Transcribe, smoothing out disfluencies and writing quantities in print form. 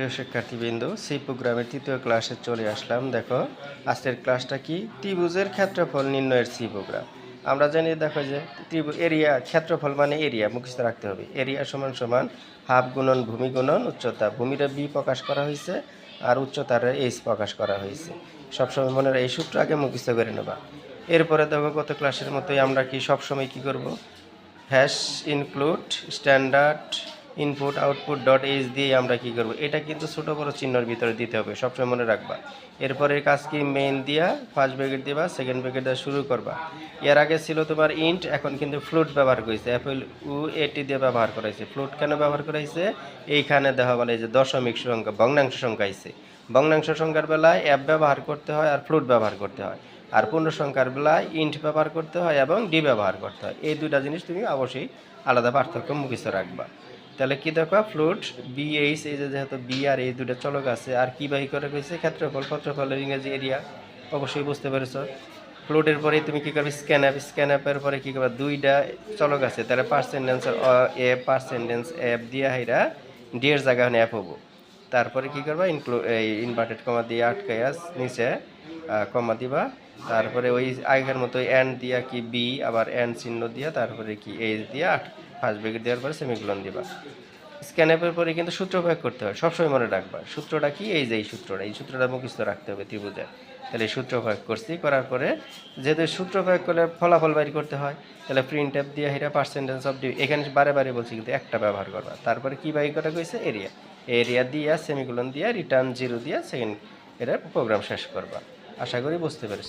প্রিয় শিক্ষার্থীবৃন্দ, সি প্রোগ্রামের তৃতীয় ক্লাসে চলে আসলাম। দেখো আজকের ক্লাসটা কি, ত্রিভুজের ক্ষেত্রফল নির্ণয়ের সি প্রোগ্রাম। আমরা জানি, দেখো যে এরিয়া, ক্ষেত্রফল মানে এরিয়া মুখস্থ রাখতে হবে। এরিয়া সমান সমান হাফ গুণন ভূমি গুণন উচ্চতা। ভূমিটা বি প্রকাশ করা হয়েছে আর উচ্চতার এইচ প্রকাশ করা হয়েছে। সবসময় মনে এই সূত্র আগে মুখস্থ করে নেবা। এরপরে দেখো গত ক্লাসের মতোই আমরা কি সবসময় কি করব, hash include standard input output dot H দিয়ে আমরা কি করব, এটা কিন্তু ছোটো বড় চিহ্নের ভিতরে দিতে হবে, সবসময় মনে রাখবা। এরপরে কাজ কি, মেইন দিয়া ফার্স্ট ব্র্যাকেট দিবা, সেকেন্ড ব্র্যাকেট দিয়ে শুরু করবা। এর আগে ছিল তোমার ইন্ট, এখন কিন্তু ফ্লুট ব্যবহার করেছে, অ্যাপল উ এটি দিয়ে ব্যবহার করেছে। ফ্লুট কেন ব্যবহার করেছে, এইখানে দেখা বলে যে দশমিক সংখ্যা ভগ্নাংশ সংখ্যা আইছে। ভগ্নাংশ সংখ্যার বেলায় অ্যাপ ব্যবহার করতে হয় আর ফ্লুট ব্যবহার করতে হয়, আর পূর্ণ সংখ্যার বেলায় ইন্ট ব্যবহার করতে হয় এবং ডি ব্যবহার করতে হয়। এই দুইটা জিনিস তুমি অবশ্যই আলাদা পার্থক্য মুখস্থ রাখবা। তাহলে কি দেখো, ফ্লুট বিএইচ, এই যে যেহেতু বি আর এই দুইটা চলক আছে, আর কি বাহি করে গেছে ক্ষেত্রফল, ক্ষেত্রফলের ইংরেজি এরিয়া, অবশ্যই বুঝতে পেরেছ। ফ্লুটের পরে তুমি কি করবে, স্ক্যান অ্যাপ, স্ক্যান অ্যাপের পরে কি করবে, দুইটা চলক আছে, তাহলে পার্সেন্টেন্স এ পার্সেন্টেন্স অ্যাপ দিয়ে হাইরা ডি এর জায়গা অ্যাপ হবো। তারপরে কি করবা, এই ইনভার্টেড কমা দিয়ে আটকাইয়া নিচে কমা দিবা। তারপরে ওই আগের মতো এন্ড দিয়া কি বি, আবার এন্ড চিহ্ন দিয়া, তারপরে কি এইচ দিয়া ফার্স্ট ব্র্যাকেট দেওয়ার পরে সেমিকোলন দিবা। স্ক্যান অ্যাপের পরে কিন্তু সূত্র প্রয়োগ করতে হয়, সবসময় মনে রাখবা। সূত্রটা কি, এই যে এই সূত্রটা মুখস্থ রাখতে হবে ত্রিভুজের। তাহলে সূত্র প্রয়োগ করছি, করার পরে যেহেতু সূত্র প্রয়োগ করলে ফলাফল বাইর করতে হয়, তাহলে প্রিন্ট অ্যাপ দিয়ে হেরা পার্সেন্টেজ অফ ডি, এখানে বারে বারে বলছি কিন্তু একটা ব্যবহার করবা। তারপরে কি বাইর করা হয়েছে, এরিয়া, এরিয়া দিয়া সেমিকোলন দিয়া রিটার্ন 0 দিয়া সেকেন্ড, এটা প্রোগ্রাম শেষ করবা। আশা করি বুঝতে পেরেছি।